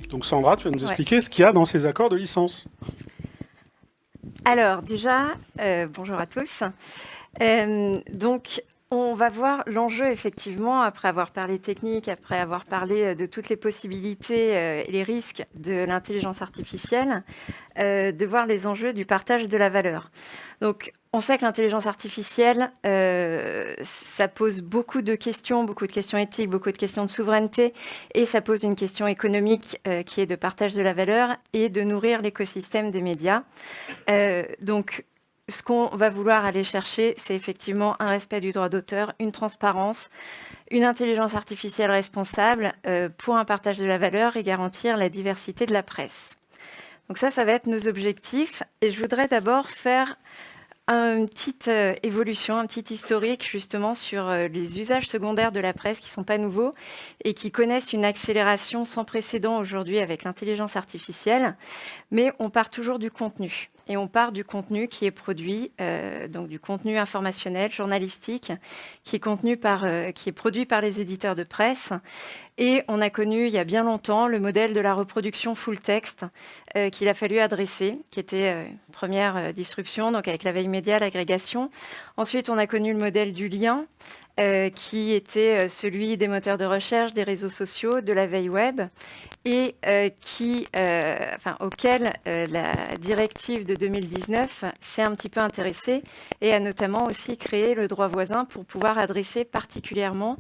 Donc Sandra, tu vas nous Ouais. expliquer ce qu'il y a dans ces accords de licence. Alors déjà, bonjour à tous. Donc, on va voir l'enjeu effectivement, après avoir parlé technique, après avoir parlé de toutes les possibilités et les risques de l'intelligence artificielle, de voir les enjeux du partage de la valeur. Donc, on sait que l'intelligence artificielle, ça pose beaucoup de questions éthiques, beaucoup de questions de souveraineté, et ça pose une question économique qui est de partage de la valeur et de nourrir l'écosystème des médias. Donc, ce qu'on va vouloir aller chercher, c'est effectivement un respect du droit d'auteur, une transparence, une intelligence artificielle responsable pour un partage de la valeur et garantir la diversité de la presse. Donc ça va être nos objectifs. Et je voudrais d'abord faire une petite évolution, un petit historique justement sur les usages secondaires de la presse qui ne sont pas nouveaux et qui connaissent une accélération sans précédent aujourd'hui avec l'intelligence artificielle. Mais on part toujours du contenu. Et on part du contenu qui est produit, donc du contenu informationnel, journalistique, qui est produit par les éditeurs de presse. Et on a connu il y a bien longtemps le modèle de la reproduction full text qu'il a fallu adresser, qui était première disruption, donc avec la veille média, l'agrégation. Ensuite, on a connu le modèle du lien, qui était celui des moteurs de recherche, des réseaux sociaux, de la veille web, et auquel la directive de 2019 s'est un petit peu intéressée et a notamment aussi créé le droit voisin pour pouvoir adresser particulièrement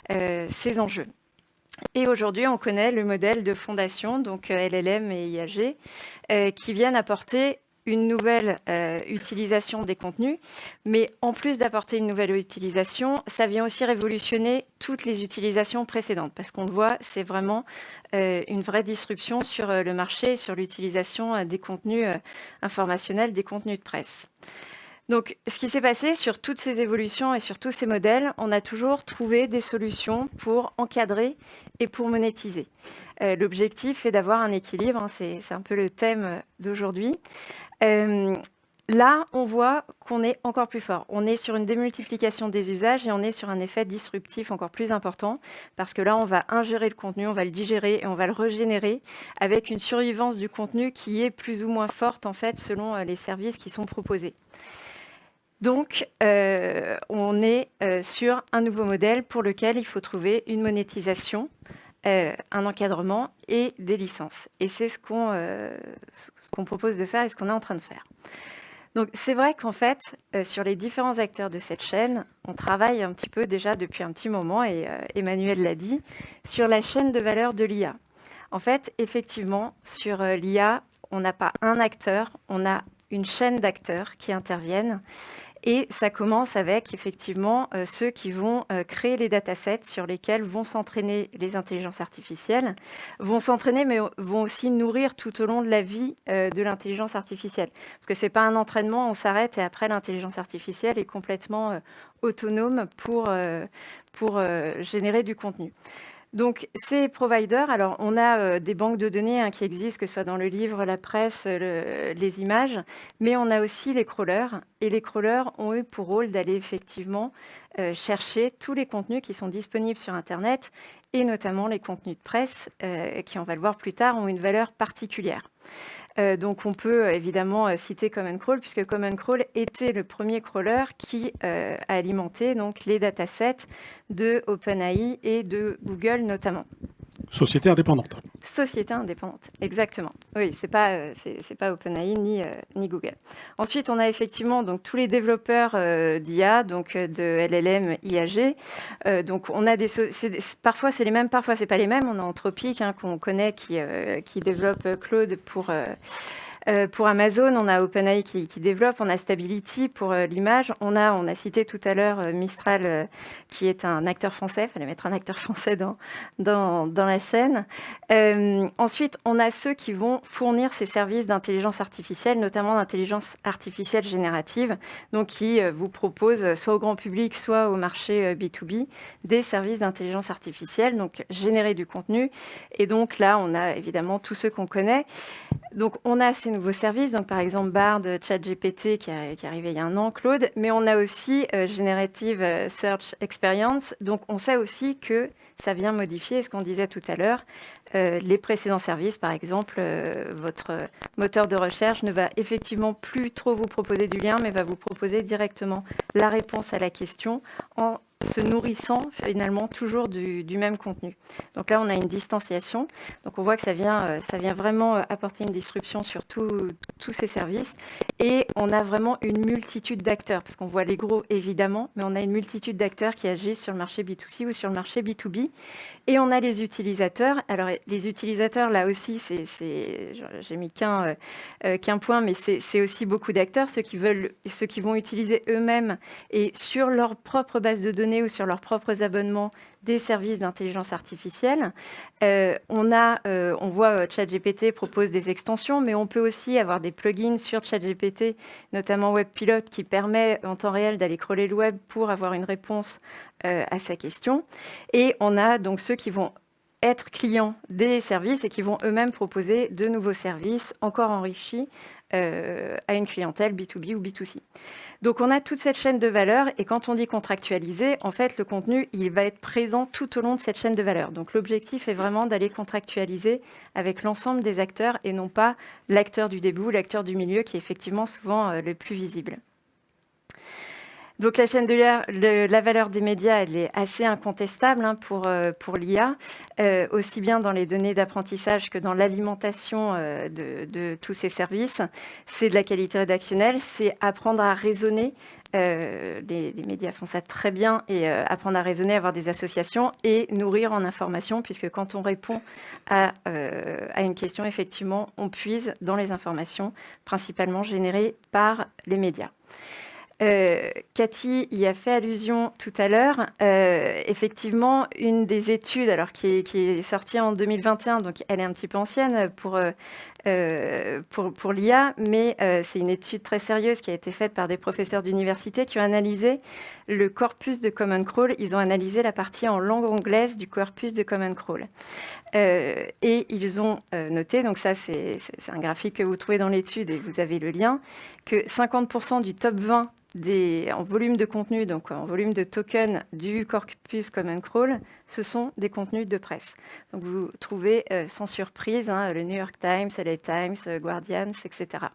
ces enjeux. Et aujourd'hui, on connaît le modèle de fondation, donc LLM et IAG, qui viennent apporter une nouvelle utilisation des contenus. Mais en plus d'apporter une nouvelle utilisation, ça vient aussi révolutionner toutes les utilisations précédentes. Parce qu'on le voit, c'est vraiment une vraie disruption sur le marché, sur l'utilisation des contenus informationnels, des contenus de presse. Donc, ce qui s'est passé sur toutes ces évolutions et sur tous ces modèles, on a toujours trouvé des solutions pour encadrer et pour monétiser. L'objectif est d'avoir un équilibre, hein, c'est un peu le thème d'aujourd'hui. Là, on voit qu'on est encore plus fort. On est sur une démultiplication des usages et on est sur un effet disruptif encore plus important parce que là, on va ingérer le contenu, on va le digérer et on va le régénérer avec une survivance du contenu qui est plus ou moins forte en fait selon les services qui sont proposés. Donc, on est sur un nouveau modèle pour lequel il faut trouver une monétisation, un encadrement et des licences. Et c'est ce qu'on propose de faire et ce qu'on est en train de faire. Donc, c'est vrai qu'en fait, sur les différents acteurs de cette chaîne, on travaille un petit peu déjà depuis un petit moment, et Emmanuel l'a dit, sur la chaîne de valeur de l'IA. En fait, effectivement, sur l'IA, on n'a pas un acteur, on a une chaîne d'acteurs qui interviennent. Et ça commence avec effectivement ceux qui vont créer les datasets sur lesquels vont s'entraîner les intelligences artificielles, vont s'entraîner mais vont aussi nourrir tout au long de la vie de l'intelligence artificielle. Parce que ce n'est pas un entraînement, on s'arrête et après l'intelligence artificielle est complètement autonome pour générer du contenu. Donc, ces providers, alors on a des banques de données qui existent, que ce soit dans le livre, la presse, les images, mais on a aussi les crawlers. Et les crawlers ont eu pour rôle d'aller effectivement chercher tous les contenus qui sont disponibles sur Internet, et notamment les contenus de presse, qui, on va le voir plus tard, ont une valeur particulière. Donc, on peut évidemment citer Common Crawl, puisque Common Crawl était le premier crawler qui a alimenté donc, les datasets de OpenAI et de Google notamment. Société indépendante. Société indépendante, exactement. Oui, c'est pas OpenAI ni Google. Ensuite, on a effectivement donc tous les développeurs d'IA, donc de LLM, IAG. Donc, on a parfois c'est les mêmes, parfois c'est pas les mêmes. On a Anthropic qu'on connaît qui développe Claude pour Amazon, on a OpenAI qui développe, on a Stability pour l'image, on a cité tout à l'heure Mistral qui est un acteur français, il fallait mettre un acteur français dans la chaîne. Ensuite, on a ceux qui vont fournir ces services d'intelligence artificielle, notamment d'intelligence artificielle générative, donc qui vous proposent soit au grand public, soit au marché B2B, des services d'intelligence artificielle, donc générer du contenu. Et donc là, on a évidemment tous ceux qu'on connaît. Donc, on a ces nouveaux services, donc par exemple Bard, ChatGPT qui est arrivé il y a un an, Claude, mais on a aussi Generative Search Experience. Donc, on sait aussi que ça vient modifier ce qu'on disait tout à l'heure. Les précédents services, par exemple, votre moteur de recherche ne va effectivement plus trop vous proposer du lien, mais va vous proposer directement la réponse à la question en se nourrissant finalement toujours du même contenu. Donc là, on a une distanciation. Donc on voit que ça vient vraiment apporter une disruption sur tous ces services. Et on a vraiment une multitude d'acteurs, parce qu'on voit les gros évidemment, mais on a une multitude d'acteurs qui agissent sur le marché B2C ou sur le marché B2B. Et on a les utilisateurs. Alors, les utilisateurs, là aussi, j'ai mis qu'un point, mais c'est aussi beaucoup d'acteurs, ceux qui vont utiliser eux-mêmes et sur leur propre base de données ou sur leurs propres abonnements des services d'intelligence artificielle. On voit ChatGPT propose des extensions, mais on peut aussi avoir des plugins sur ChatGPT, notamment WebPilot, qui permet en temps réel d'aller crawler le web pour avoir une réponse à sa question. Et on a donc ceux qui vont être clients des services et qui vont eux-mêmes proposer de nouveaux services encore enrichis à une clientèle B2B ou B2C. Donc on a toute cette chaîne de valeur et quand on dit contractualiser, en fait le contenu il va être présent tout au long de cette chaîne de valeur. Donc l'objectif est vraiment d'aller contractualiser avec l'ensemble des acteurs et non pas l'acteur du début ou l'acteur du milieu qui est effectivement souvent le plus visible. Donc la chaîne de la valeur des médias, elle est assez incontestable pour l'IA, aussi bien dans les données d'apprentissage que dans l'alimentation de tous ces services. C'est de la qualité rédactionnelle, c'est apprendre à raisonner. Les médias font ça très bien et apprendre à raisonner, avoir des associations et nourrir en information, puisque quand on répond à une question, effectivement, on puise dans les informations, principalement générées par les médias. Cathy y a fait allusion tout à l'heure. Effectivement, une des études qui est sortie en 2021, donc elle est un petit peu ancienne pour l'IA, mais c'est une étude très sérieuse qui a été faite par des professeurs d'université qui ont analysé le corpus de Common Crawl. Ils ont analysé la partie en langue anglaise du corpus de Common Crawl. Et ils ont noté, donc ça c'est un graphique que vous trouvez dans l'étude et vous avez le lien, que 50% du top 20 en volume de contenu, donc en volume de tokens du corpus Common Crawl, ce sont des contenus de presse. Donc vous trouvez sans surprise le New York Times, LA Times, Guardian, etc.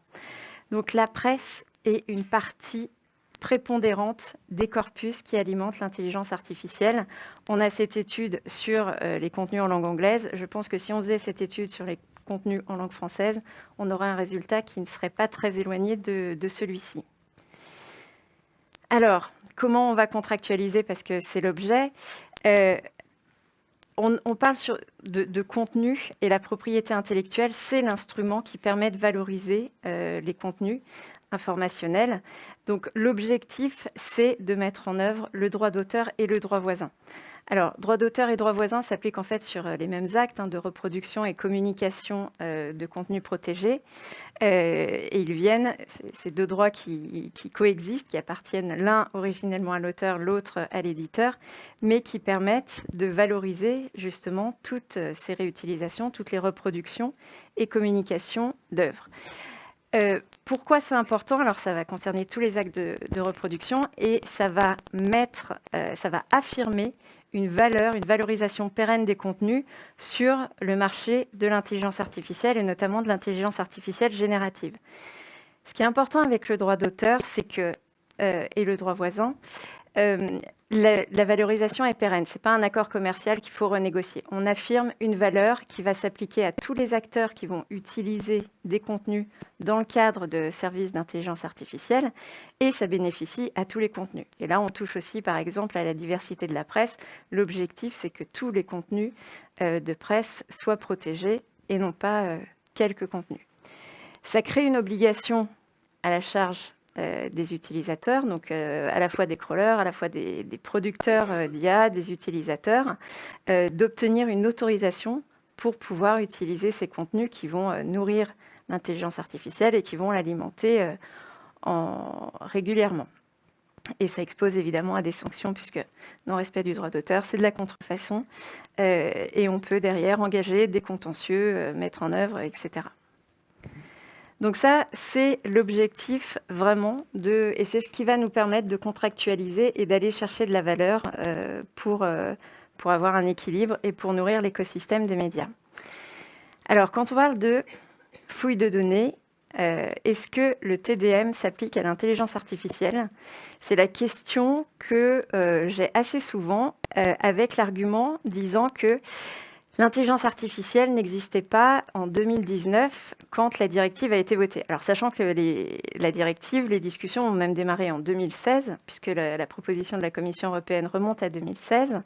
Donc la presse est une partie prépondérante des corpus qui alimentent l'intelligence artificielle. On a cette étude sur les contenus en langue anglaise. Je pense que si on faisait cette étude sur les contenus en langue française, on aurait un résultat qui ne serait pas très éloigné de celui-ci. Alors, comment on va contractualiser, parce que c'est l'objet on parle de contenu et la propriété intellectuelle, c'est l'instrument qui permet de valoriser les contenus informationnels. Donc, l'objectif, c'est de mettre en œuvre le droit d'auteur et le droit voisin. Alors, droit d'auteur et droit voisin s'appliquent en fait sur les mêmes actes de reproduction et communication de contenus protégés. Et ils viennent, ces deux droits qui coexistent, qui appartiennent l'un originellement à l'auteur, l'autre à l'éditeur, mais qui permettent de valoriser justement toutes ces réutilisations, toutes les reproductions et communications d'œuvres. Pourquoi c'est important? Alors, ça va concerner tous les actes de reproduction et ça va affirmer une valorisation pérenne des contenus sur le marché de l'intelligence artificielle et notamment de l'intelligence artificielle générative. Ce qui est important avec le droit d'auteur, c'est que, et le droit voisin, la valorisation est pérenne. Ce n'est pas un accord commercial qu'il faut renégocier. On affirme une valeur qui va s'appliquer à tous les acteurs qui vont utiliser des contenus dans le cadre de services d'intelligence artificielle et ça bénéficie à tous les contenus. Et là, on touche aussi, par exemple, à la diversité de la presse. L'objectif, c'est que tous les contenus de presse soient protégés et non pas quelques contenus. Ça crée une obligation à la charge des utilisateurs, donc à la fois des crawlers, à la fois des producteurs d'IA, des utilisateurs, d'obtenir une autorisation pour pouvoir utiliser ces contenus qui vont nourrir l'intelligence artificielle et qui vont l'alimenter régulièrement. Et ça expose évidemment à des sanctions puisque non-respect du droit d'auteur, c'est de la contrefaçon et on peut derrière engager des contentieux, mettre en œuvre, etc. Donc ça, c'est l'objectif vraiment, et c'est ce qui va nous permettre de contractualiser et d'aller chercher de la valeur pour avoir un équilibre et pour nourrir l'écosystème des médias. Alors, quand on parle de fouille de données, est-ce que le TDM s'applique à l'intelligence artificielle? C'est la question que j'ai assez souvent avec l'argument disant que l'intelligence artificielle n'existait pas en 2019 quand la directive a été votée. Alors, sachant que la directive, les discussions ont même démarré en 2016, puisque la proposition de la Commission européenne remonte à 2016,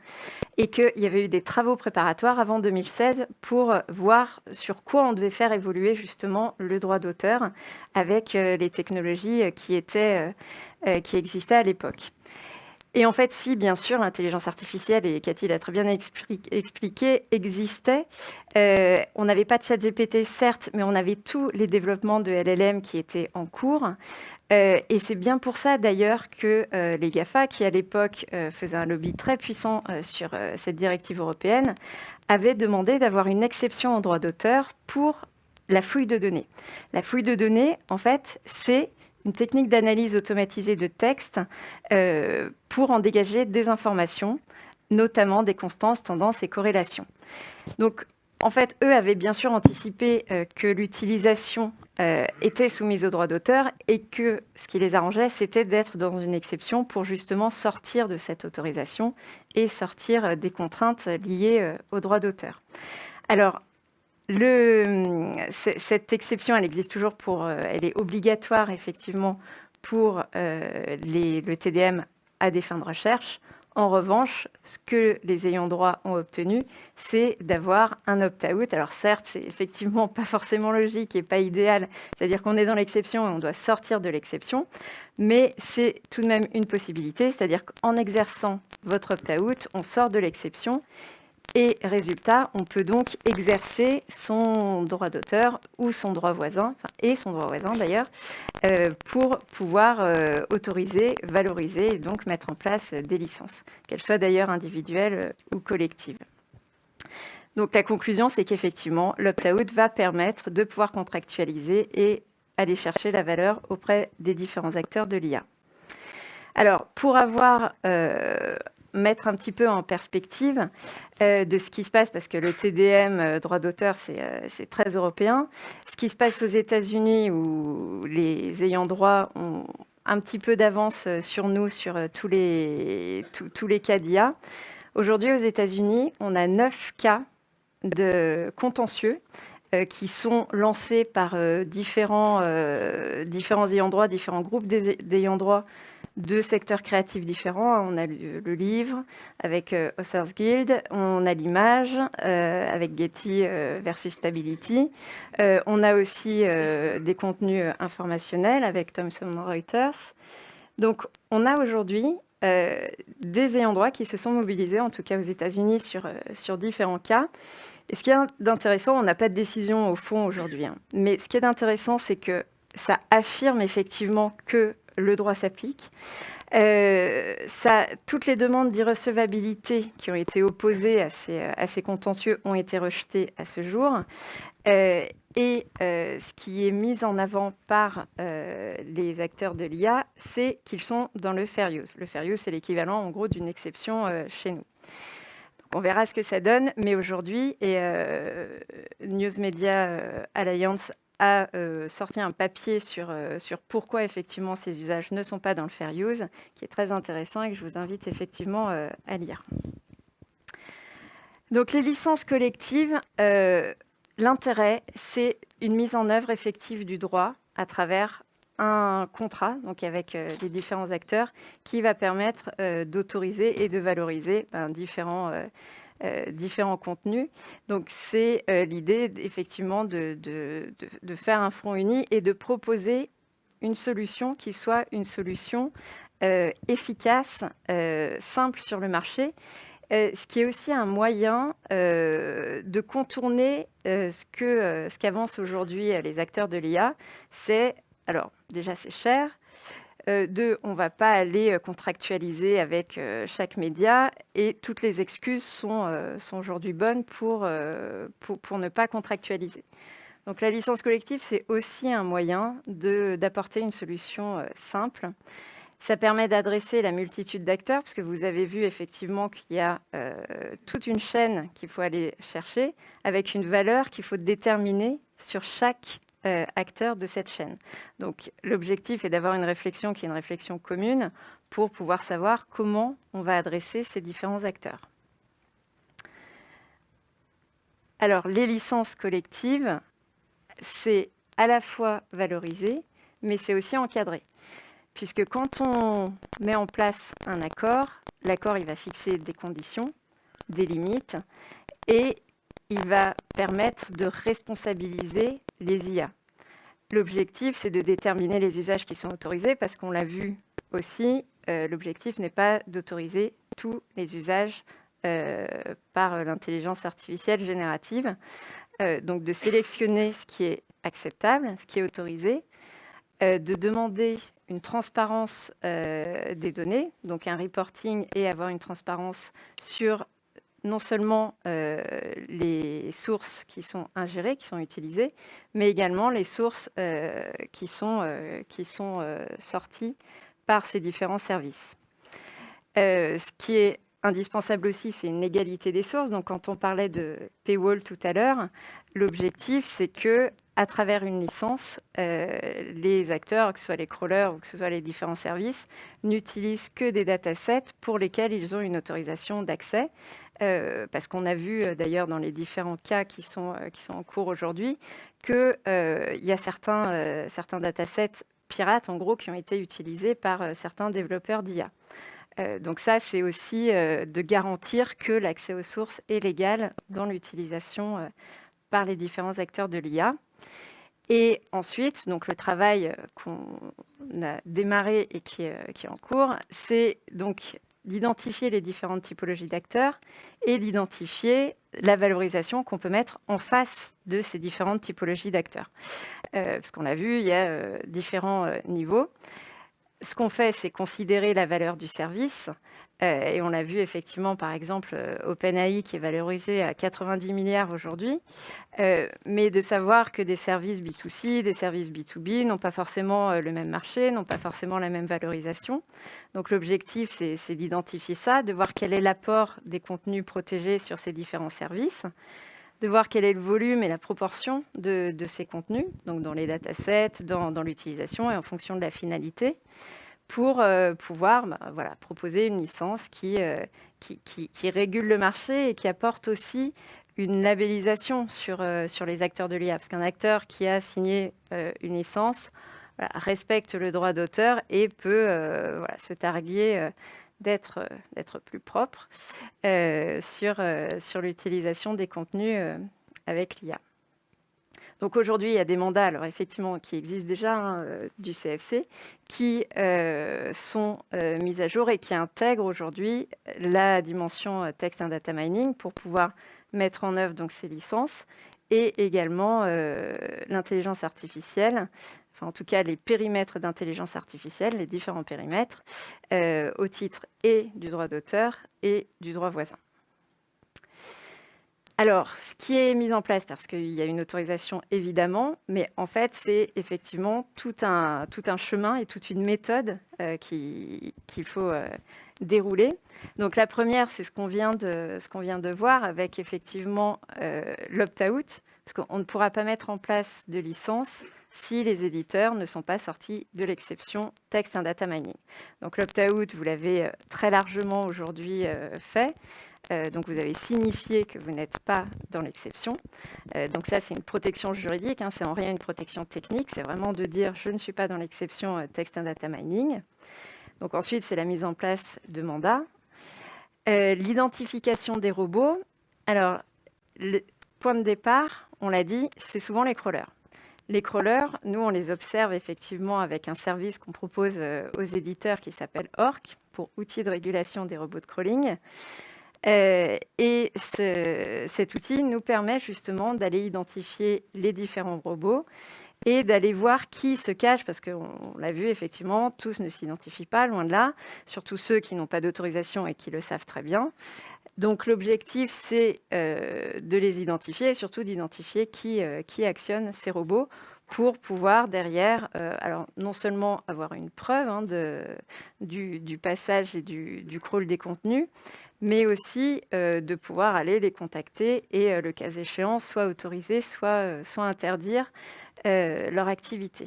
et qu'il y avait eu des travaux préparatoires avant 2016 pour voir sur quoi on devait faire évoluer justement le droit d'auteur avec les technologies qui existaient à l'époque. Et en fait, si, bien sûr, l'intelligence artificielle, et Cathy l'a très bien expliqué, existait, on n'avait pas de ChatGPT, certes, mais on avait tous les développements de LLM qui étaient en cours. Et c'est bien pour ça, d'ailleurs, que les GAFA, qui à l'époque faisaient un lobby très puissant sur cette directive européenne, avaient demandé d'avoir une exception au droit d'auteur pour la fouille de données. La fouille de données, en fait, c'est une technique d'analyse automatisée de texte pour en dégager des informations, notamment des constances, tendances et corrélations. Donc, en fait, eux avaient bien sûr anticipé que l'utilisation était soumise au droit d'auteur et que ce qui les arrangeait, c'était d'être dans une exception pour justement sortir de cette autorisation et sortir des contraintes liées au droit d'auteur. Alors, cette exception, elle existe toujours elle est obligatoire effectivement pour le TDM à des fins de recherche. En revanche, ce que les ayants droit ont obtenu, c'est d'avoir un opt-out. Alors certes, c'est effectivement pas forcément logique et pas idéal, c'est-à-dire qu'on est dans l'exception et on doit sortir de l'exception, mais c'est tout de même une possibilité, c'est-à-dire qu'en exerçant votre opt-out, on sort de l'exception. Et résultat, on peut donc exercer son droit d'auteur ou son droit voisin, et son droit voisin d'ailleurs, pour pouvoir autoriser, valoriser et donc mettre en place des licences, qu'elles soient d'ailleurs individuelles ou collectives. Donc la conclusion, c'est qu'effectivement, l'opt-out va permettre de pouvoir contractualiser et aller chercher la valeur auprès des différents acteurs de l'IA. Alors, pour mettre un petit peu en perspective de ce qui se passe, parce que le TDM, droit d'auteur, c'est très européen. Ce qui se passe aux États-Unis, où les ayants droit ont un petit peu d'avance sur nous, sur tous les cas d'IA. Aujourd'hui, aux États-Unis, on a 9 cas de contentieux qui sont lancés par différents ayants droit, différents groupes d'ayants droit, de secteurs créatifs différents. On a le livre avec Authors Guild, on a l'image avec Getty versus Stability. On a aussi des contenus informationnels avec Thomson Reuters. Donc, on a aujourd'hui des ayants droit qui se sont mobilisés, en tout cas aux États-Unis, sur différents cas. Et ce qui est d'intéressant, on n'a pas de décision au fond aujourd'hui, hein, mais ce qui est d'intéressant, c'est que ça affirme effectivement que le droit s'applique. Toutes les demandes d'irrecevabilité qui ont été opposées à ces contentieux ont été rejetées à ce jour. Ce qui est mis en avant par les acteurs de l'IA, c'est qu'ils sont dans le fair use. Le fair use, c'est l'équivalent en gros d'une exception chez nous. On verra ce que ça donne, mais aujourd'hui, News Media Alliance a sorti un papier sur pourquoi effectivement ces usages ne sont pas dans le fair use, qui est très intéressant et que je vous invite effectivement à lire. Donc les licences collectives, l'intérêt, c'est une mise en œuvre effective du droit à travers un contrat, donc avec les différents acteurs, qui va permettre d'autoriser et de valoriser différents contenus. Donc, c'est l'idée, effectivement, de faire un front uni et de proposer une solution qui soit une solution efficace, simple sur le marché, ce qui est aussi un moyen de contourner ce qu'avancent aujourd'hui les acteurs de l'IA. Alors, déjà, c'est cher. Deux, on ne va pas aller contractualiser avec chaque média et toutes les excuses sont aujourd'hui bonnes pour ne pas contractualiser. Donc la licence collective, c'est aussi un moyen d'apporter une solution simple. Ça permet d'adresser la multitude d'acteurs, parce que vous avez vu effectivement qu'il y a toute une chaîne qu'il faut aller chercher, avec une valeur qu'il faut déterminer sur chaque acteur de cette chaîne. Donc l'objectif est d'avoir une réflexion qui est une réflexion commune pour pouvoir savoir comment on va adresser ces différents acteurs. Alors les licences collectives, c'est à la fois valorisé, mais c'est aussi encadré. Puisque quand on met en place un accord, l'accord il va fixer des conditions, des limites, et il va permettre de responsabiliser les IA. L'objectif, c'est de déterminer les usages qui sont autorisés, parce qu'on l'a vu aussi, l'objectif n'est pas d'autoriser tous les usages par l'intelligence artificielle générative. Donc de sélectionner ce qui est acceptable, ce qui est autorisé, de demander une transparence des données, donc un reporting, et avoir une transparence sur non seulement les sources qui sont ingérées, qui sont utilisées, mais également les sources qui sont sorties par ces différents services. Ce qui est indispensable aussi, c'est une égalité des sources. Donc, quand on parlait de paywall tout à l'heure, l'objectif, c'est que à travers une licence, les acteurs, que ce soit les crawlers ou que ce soit les différents services, n'utilisent que des datasets pour lesquels ils ont une autorisation d'accès. Parce qu'on a vu d'ailleurs dans les différents cas qui sont en cours aujourd'hui qu'il y a certains datasets pirates, en gros, qui ont été utilisés par certains développeurs d'IA. Donc ça, c'est aussi de garantir que l'accès aux sources est légal dans l'utilisation par les différents acteurs de l'IA. Et ensuite, donc le travail qu'on a démarré et qui est en cours, c'est donc d'identifier les différentes typologies d'acteurs et d'identifier la valorisation qu'on peut mettre en face de ces différentes typologies d'acteurs. Parce qu'on l'a vu, il y a différents niveaux. Ce qu'on fait, c'est considérer la valeur du service. Et on l'a vu effectivement, par exemple, OpenAI qui est valorisé à 90 milliards aujourd'hui. Mais de savoir que des services B2C, des services B2B n'ont pas forcément le même marché, n'ont pas forcément la même valorisation. Donc l'objectif, c'est d'identifier ça, de voir quel est l'apport des contenus protégés sur ces différents services, de voir quel est le volume et la proportion de ces contenus, donc dans les datasets, dans l'utilisation et en fonction de la finalité, pour pouvoir proposer une licence qui régule le marché et qui apporte aussi une labellisation sur les acteurs de l'IA. Parce qu'un acteur qui a signé une licence respecte le droit d'auteur et peut se targuer d'être plus propre sur l'utilisation des contenus avec l'IA. Donc aujourd'hui, il y a des mandats, alors effectivement, qui existent déjà du CFC, qui sont mis à jour et qui intègrent aujourd'hui la dimension text and data mining pour pouvoir mettre en œuvre donc ces licences et également l'intelligence artificielle, enfin en tout cas les périmètres d'intelligence artificielle, les différents périmètres, au titre et du droit d'auteur et du droit voisin. Alors, ce qui est mis en place, parce qu'il y a une autorisation évidemment, mais en fait, c'est effectivement tout un chemin et toute une méthode qu'il faut dérouler. Donc, la première, c'est ce qu'on vient de voir avec effectivement l'opt-out, parce qu'on ne pourra pas mettre en place de licence si les éditeurs ne sont pas sortis de l'exception text and data mining. Donc, l'opt-out, vous l'avez très largement aujourd'hui fait. Donc, vous avez signifié que vous n'êtes pas dans l'exception. Donc, ça, c'est une protection juridique. C'est en rien une protection technique. C'est vraiment de dire « je ne suis pas dans l'exception text and data mining ». Donc, ensuite, c'est la mise en place de mandats. L'identification des robots. Alors, le point de départ, on l'a dit, c'est souvent les crawlers. Les crawlers, nous, on les observe effectivement avec un service qu'on propose aux éditeurs qui s'appelle ORC, pour outils de régulation des robots de crawling. Et cet outil nous permet justement d'aller identifier les différents robots et d'aller voir qui se cache, parce qu'on l'a vu effectivement, tous ne s'identifient pas, loin de là, surtout ceux qui n'ont pas d'autorisation et qui le savent très bien. Donc l'objectif, c'est de les identifier et surtout d'identifier qui actionne ces robots pour pouvoir derrière, alors non seulement avoir une preuve du passage et du crawl des contenus, mais aussi de pouvoir aller les contacter et le cas échéant, soit autoriser, soit interdire leur activité.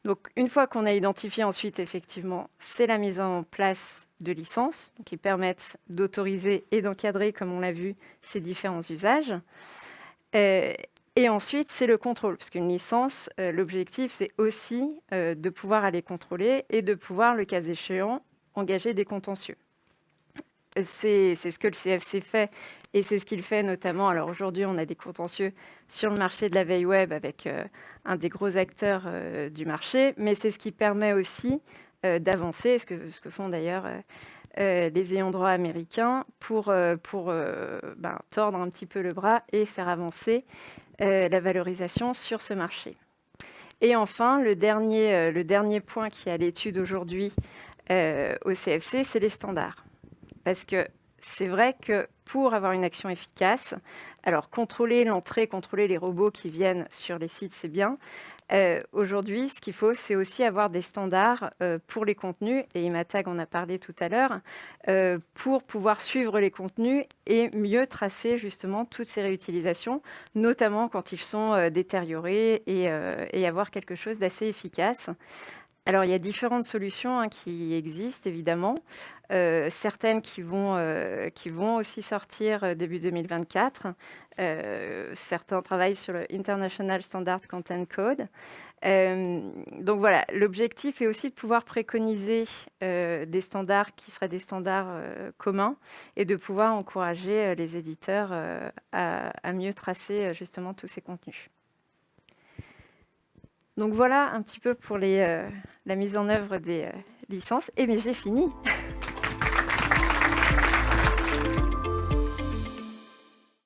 Donc, une fois qu'on a identifié ensuite, effectivement, c'est la mise en place de licences, qui permettent d'autoriser et d'encadrer, comme on l'a vu, ces différents usages. Et ensuite, c'est le contrôle, parce qu'une licence, l'objectif, c'est aussi de pouvoir aller contrôler et de pouvoir, le cas échéant, engager des contentieux. C'est ce que le CFC fait et c'est ce qu'il fait notamment. Alors aujourd'hui, on a des contentieux sur le marché de la veille web avec un des gros acteurs du marché, mais c'est ce qui permet aussi d'avancer, ce que font d'ailleurs les ayants droit américains pour tordre un petit peu le bras et faire avancer la valorisation sur ce marché. Et enfin, le dernier point qui est à l'étude aujourd'hui au CFC, c'est les standards. Parce que c'est vrai que pour avoir une action efficace, alors contrôler l'entrée, contrôler les robots qui viennent sur les sites, c'est bien. Aujourd'hui, ce qu'il faut, c'est aussi avoir des standards pour les contenus, et Imatag en a parlé tout à l'heure, pour pouvoir suivre les contenus et mieux tracer justement toutes ces réutilisations, notamment quand ils sont détériorés et avoir quelque chose d'assez efficace. Alors, il y a différentes solutions qui existent, évidemment. Certaines qui vont aussi sortir début 2024. Certains travaillent sur le International Standard Content Code. Donc voilà, l'objectif est aussi de pouvoir préconiser des standards qui seraient des standards communs et de pouvoir encourager les éditeurs à mieux tracer justement tous ces contenus. Donc voilà un petit peu pour la mise en œuvre des licences. Et mais j'ai fini.